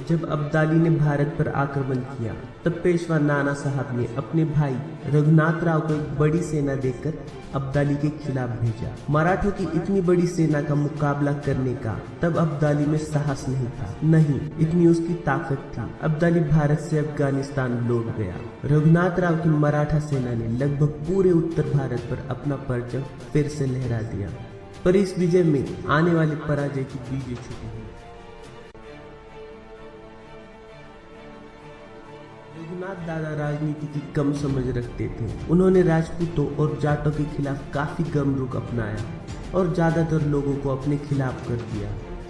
जब अब्दाली ने भारत पर आक्रमण किया तब पेशवा नाना साहब ने अपने भाई रघुनाथ राव को एक बड़ी सेना देकर अब्दाली के खिलाफ भेजा। मराठों की इतनी बड़ी सेना का मुकाबला करने का तब अब्दाली में साहस नहीं था, नहीं इतनी उसकी ताकत थी। अब्दाली भारत से अफगानिस्तान लौट गया। रघुनाथ राव की मराठा सेना ने लगभग पूरे उत्तर भारत पर अपना परचम फिर से लहरा दिया, पर इस विजय में आने वाले पराजय की बीजें छुपी हुई। रघुनाथ दादा राजनीति की कम समझ रखते थे। उन्होंने राजपूतों और जाटों के खिलाफ काफी कम रुख अपनाया और ज्यादातर लोगों को अपने खिलाफ कर दिया।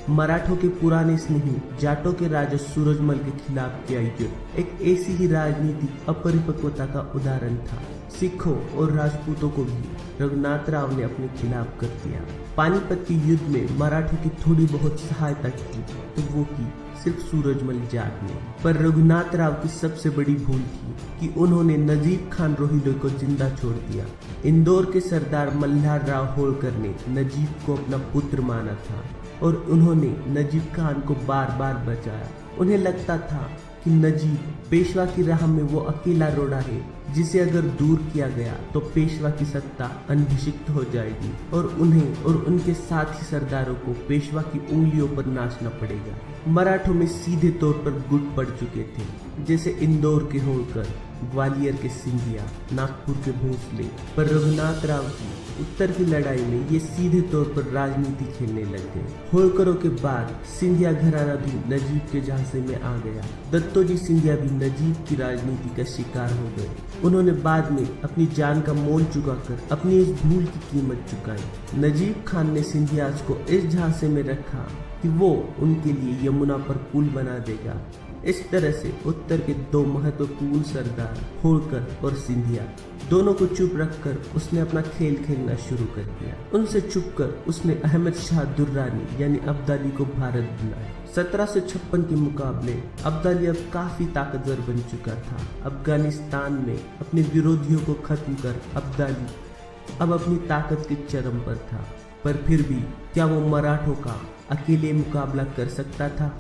मराठों के पुराने स्नेही जाटों के राजा सूरजमल के खिलाफ किया युद्ध एक ऐसी ही राजनीतिक अपरिपक्वता का उदाहरण था। सिखों और राजपूतों को भी रघुनाथ राव ने अपने खिलाफ कर दिया। पानीपत के युद्ध में मराठों की थोड़ी बहुत सहायता की तो वो की सिर्फ सूरजमल जाट ने, पर रघुनाथ राव की सबसे बड़ी भूल थी कि उन्होंने नजीब खान रोहिले को जिंदा छोड़ दिया। इंदौर के सरदार मल्हार राव होलकर ने नजीब को अपना पुत्र माना था और उन्होंने नजीब खान को बार बार बचाया। उन्हें लगता था कि नजीब पेशवा की राह में वो अकेला रोड़ा है जिसे अगर दूर किया गया तो पेशवा की सत्ता अनभिषिक्त हो जाएगी और उन्हें और उनके साथी सरदारों को पेशवा की उंगलियों पर नाचना पड़ेगा। मराठों में सीधे तौर पर गुट पड़ चुके थे, जैसे इंदौर के होलकर, ग्वालियर के सिंधिया, नागपुर के भोसले। पर रघुनाथ राव की उत्तर की लड़ाई में ये सीधे तौर पर राजनीति खेलने लग गए। होलकरों के बाद सिंधिया घराना भी नजीब के झांसे में आ गया। दत्तोजी सिंधिया भी नजीब की राजनीति का शिकार हो गए। उन्होंने बाद में अपनी जान का मोल चुकाकर अपनी इस भूल की कीमत चुकाई। नजीब खान ने सिंधियाज को इस झांसे में रखा कि वो उनके लिए यमुना पर पुल बना देगा। इस तरह से उत्तर के दो महत्वपूर्ण सरदार होलकर और सिंधिया दोनों को चुप रखकर उसने अपना खेल खेलना शुरू कर दिया। उनसे छुपकर उसने अहमद शाह दुर्रानी यानी अब्दाली को भारत बुलाया। 1756 के मुकाबले अब्दाली अब काफी ताकतवर बन चुका था। अफगानिस्तान में अपने विरोधियों को खत्म कर अब्दाली अब अपनी ताकत के चरम पर था, पर फिर भी क्या वो मराठों का अकेले मुकाबला कर सकता था?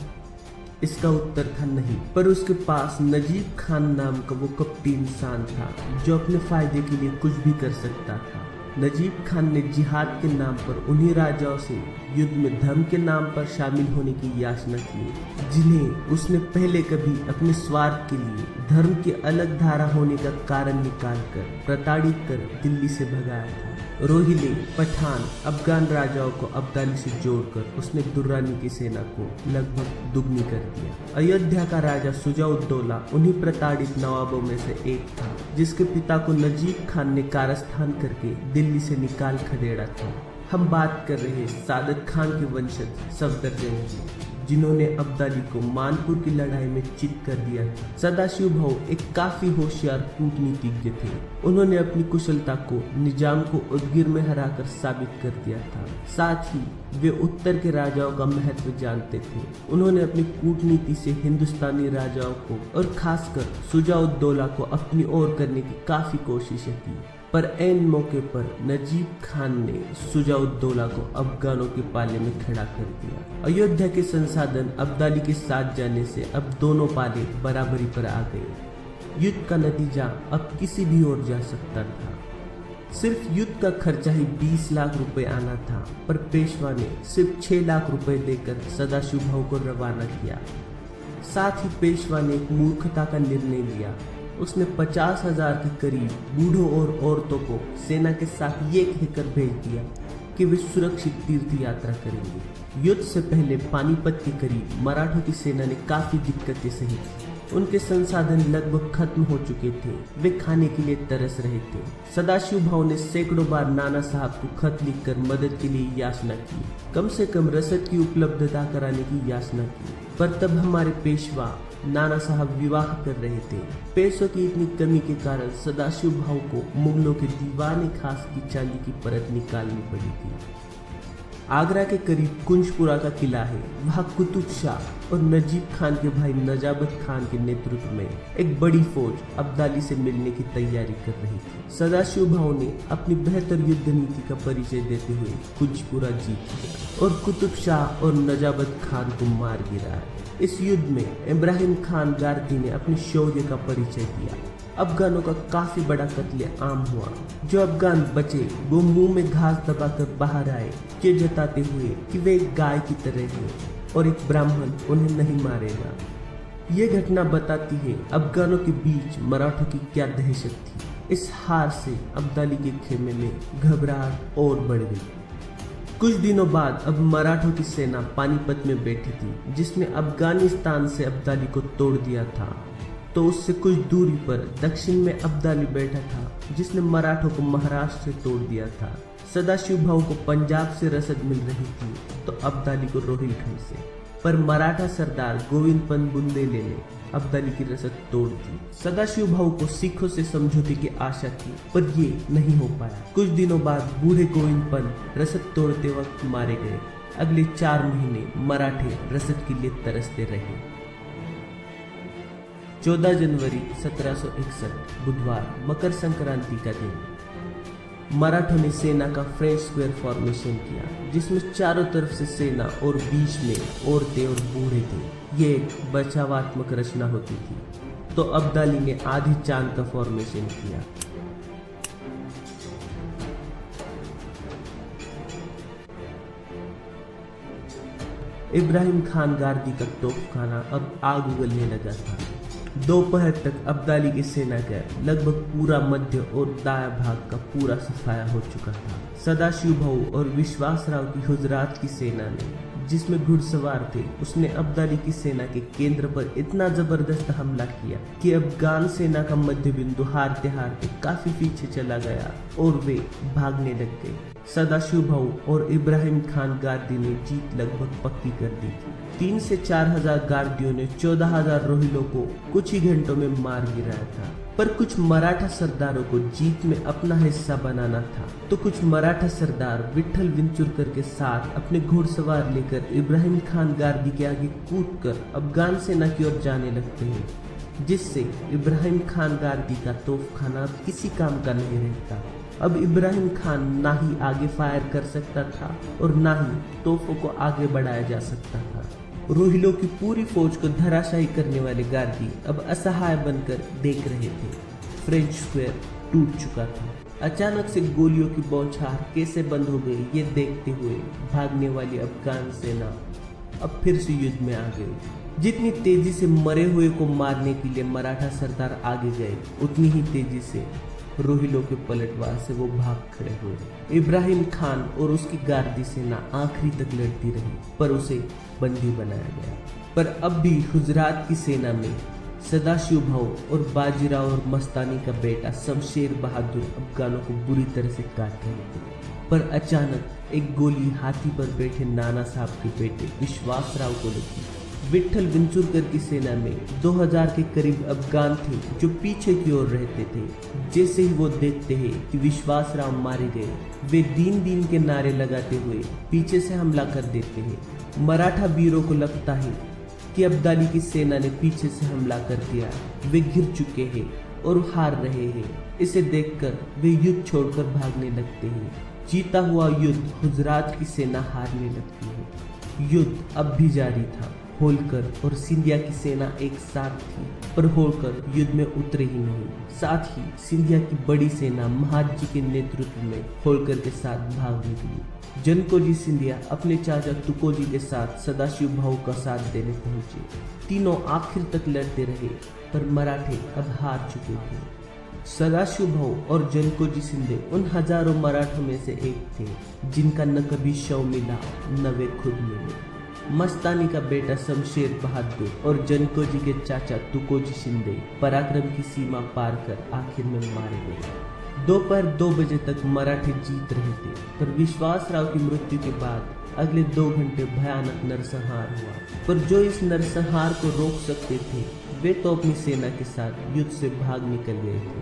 इसका उत्तर था नहीं। पर उसके पास नजीब खान नाम का वो कपटी इंसान था जो अपने फायदे के लिए कुछ भी कर सकता था। नजीब खान ने जिहाद के नाम पर उन्हीं राजाओं से युद्ध में धर्म के नाम पर शामिल होने की याचना की जिन्हें उसने पहले कभी अपने स्वार्थ के लिए धर्म की अलग धारा होने का कारण निकालकर प्रताड़ित कर दिल्ली से भगाया था। रोहिले, पठान, अफगान राजाओं को अब्दाली से जोड़कर उसने दुर्रानी की सेना को लगभग दुगनी कर दिया। अयोध्या का राजा शुजा-उद-दौला उन्हीं प्रताड़ित नवाबों में से एक था जिसके पिता को नजीब खान ने कारस्थान करके दिल्ली से निकाल खदेड़ा था। हम बात कर रहे सादत खान के वंशज सफदरजंग की, जिन्होंने अब्दाली को मानपुर की लड़ाई में चित कर दिया था। सदाशिव भाऊ एक काफी होशियार कूटनीतिज्ञ थे। उन्होंने अपनी कुशलता को निजाम को उदगिर में हराकर साबित कर दिया था। साथ ही वे उत्तर के राजाओं का महत्व जानते थे। उन्होंने अपनी कूटनीति से हिंदुस्तानी राजाओं को और खासकर शुजा-उद-दौला को अपनी ओर करने की काफी कोशिशें की, पर ऐन मौके पर नजीब खान ने शुजा-उद-दौला को अफगानों के पाले में खड़ा कर दिया। अयोध्या के संसाधन अब्दाली के साथ जाने से अब दोनों पाले बराबरी पर आ गए। युद्ध का नतीजा अब किसी भी ओर जा सकता था। सिर्फ युद्ध का खर्चा ही 20 लाख रुपए आना था, पर पेशवा ने सिर्फ 6 लाख रुपए देकर सदाशिव भाऊ को रवाना किया। साथ ही पेशवा ने एक मूर्खता का निर्णय लिया। उसने 50,000 के करीब बूढ़ों और औरतों को सेना के साथ ये कहकर भेज दिया कि वे सुरक्षित तीर्थ यात्रा करेंगे। युद्ध से पहले पानीपत के करीब मराठों की सेना ने काफी दिक्कतें सही थी। उनके संसाधन लगभग खत्म हो चुके थे। वे खाने के लिए तरस रहे थे। सदाशिव भाऊ ने सैकड़ों बार नाना साहब को खत लिखकर मदद के लिए याचना की, कम से कम रसद की उपलब्धता कराने की याचना की, पर तब हमारे पेशवा नाना साहब विवाह कर रहे थे। पैसों की इतनी कमी के कारण सदाशिव भाऊ को मुगलों के दीवाने खास की चांदी की परत निकालनी पड़ी थी। आगरा के करीब कुंजपुरा का किला है। वहाँ कुतुब शाह और नजीब खान के भाई नजाबत खान के नेतृत्व में एक बड़ी फौज अब्दाली से मिलने की तैयारी कर रही थी। सदाशिव भाऊ ने अपनी बेहतर युद्ध नीति का परिचय देते हुए कुंजपुरा जीत लिया और कुतुब शाह और नजाबत खान को मार गिराया। इस युद्ध में इब्राहिम खान गारदी ने अपने शौर्य का परिचय दिया। अफगानों का काफी बड़ा कत्ले आम हुआ। जो अफगान बचे वो मुंह में घास दबाकर बाहर आए, ये जताते हुए कि वे एक गाय की तरह हैं और एक ब्राह्मण उन्हें नहीं मारेगा। ये घटना बताती है अफगानों के बीच मराठों की क्या दहशत थी। इस हार से अब्दाली के खेमे में घबराहट और बढ़ गई। कुछ दिनों बाद अब मराठों की सेना पानीपत में बैठी थी, जिसने अफगानिस्तान से अब्दाली को तोड़ दिया था। तो उससे कुछ दूरी पर दक्षिण में अब्दाली बैठा था, जिसने मराठों को महाराष्ट्र से तोड़ दिया था। सदाशिव भाऊ को पंजाब से रसद मिल रही थी तो अब्दाली को रोहिलखंड से, पर मराठा सरदार गोविंद पंत बुंदेले ने अब्दाली की रसद तोड़ दी। सदाशिव भाऊ को सिखों से समझौते की आशा थी, पर ये नहीं हो पाया। कुछ दिनों बाद बूढ़े गोविंद पंत रसद तोड़ते वक्त मारे गए। अगले 4 महीने मराठे रसद के लिए तरसते रहे। 14 जनवरी 1761 बुधवार, मकर संक्रांति का दिन। मराठों ने सेना का फ्रेंच स्क्वायर फॉर्मेशन किया, जिसमें चारों तरफ से सेना और बीच में औरतें और बूढ़े थे। ये एक बचावात्मक रचना होती थी। तो अब्दाली ने आधी चांद का फॉर्मेशन किया। इब्राहिम खान गारदी का तोपखाना अब आग उगलने लगा था। दोपहर तक अब्दाली की सेना का लगभग पूरा मध्य और दाया भाग का पूरा सफाया हो चुका था। सदाशिव भाऊ और विश्वासराव की हुजरात की सेना ने, जिसमें घुड़सवार थे, उसने अब्दाली की सेना के केंद्र पर इतना जबरदस्त हमला किया कि अफगान सेना का मध्य बिंदु हारते हारते काफी पीछे चला गया और वे भागने लग गए। सदाशिव भाऊ और इब्राहिम खान गारदी ने जीत लगभग पक्की कर दी थी। 3 से 4 हजार गारदियों ने 14,000 रोहिलों को कुछ ही घंटों में मार गिराया था। पर कुछ मराठा सरदारों को जीत में अपना हिस्सा बनाना था, तो कुछ मराठा सरदार विट्ठल विंचुरकर के साथ अपने घुड़सवार लेकर इब्राहिम खान गारदी के आगे कूदकर अफगान सेना की ओर जाने लगते हैं, जिससे इब्राहिम खान गारदी का तोपखाना अब किसी काम का नहीं रहता। अब इब्राहिम खान ना ही आगे फायर कर सकता था और ना ही तोपों को आगे बढ़ाया जा सकता था। रोहिलों की पूरी फौज को धराशायी करने वाले गारदी अब असहाय बनकर देख रहे थे। फ्रेंच स्क्वायर टूट चुका था। अचानक से गोलियों की बौछार कैसे बंद हो गई, ये देखते हुए भागने वाली अफगान सेना अब फिर से युद्ध में आ गई। जितनी तेजी से मरे हुए को मारने के लिए मराठा सरदार आगे गए, उतनी ही तेजी से रोहिलों के पलटवार से वो भाग खड़े हुए। इब्राहिम खान और उसकी गारदी सेना आखिरी तक लड़ती रही, पर उसे बंदी बनाया गया। पर अब भी गुजरात की सेना में सदाशिव भाऊ और बाजीराव और मस्तानी का बेटा शमशेर बहादुर अफगानों को बुरी तरह से काट रहे थे। पर अचानक एक गोली हाथी पर बैठे नाना साहब के बेटे विश्वासराव को लगी। विट्ठल विंचुरकर की सेना में 2000 के करीब अफगान थे जो पीछे की ओर रहते थे। जैसे ही वो देखते हैं कि विश्वासराव मारे गए, वे दीन दीन के नारे लगाते हुए पीछे से हमला कर देते हैं। मराठा वीरों को लगता है कि अब्दाली की सेना ने पीछे से हमला कर दिया, वे घिर चुके हैं और हार रहे हैं। इसे देखकर वे युद्ध छोड़कर भागने लगते हैं। जीता हुआ युद्ध गुजरात की सेना हारने लगती है। युद्ध अब भी जारी था। होलकर और सिंधिया की सेना एक साथ थी, पर होलकर युद्ध में उतरे ही नहीं। साथ ही सिंधिया की बड़ी सेना महादजी के नेतृत्व में होलकर के साथ भाग निकली। जनकोजी सिंधिया अपने चाचा तुकोजी के साथ सदाशिव भाऊ का साथ देने पहुंचे। तीनों आखिर तक लड़ते रहे, पर मराठे अब हार चुके थे। सदाशिव भाऊ और जनकोजी सिंधे उन हजारों मराठों में से एक थे जिनका न कभी शव मिला न वे खुद मिले। मस्तानी का बेटा शमशेर बहादुर और जनकोजी के चाचा तुकोजी शिंदे पराक्रम की सीमा पार कर आखिर में मारे गए। दोपहर 2 बजे तक मराठे जीत रहे थे, पर विश्वासराव की मृत्यु के बाद अगले 2 घंटे भयानक नरसंहार हुआ। पर जो इस नरसंहार को रोक सकते थे, वे तो अपनी सेना के साथ युद्ध से भाग निकल गए थे।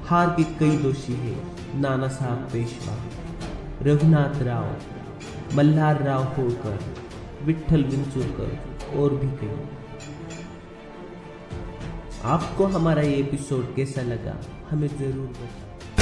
हार के कई दोषी हैं नाना साहब पेशवा, रघुनाथ राव, मल्हार राव होलकर, विट्ठल विंचुरकर और भी कई। आपको हमारा ये एपिसोड कैसा लगा हमें जरूर बताएं।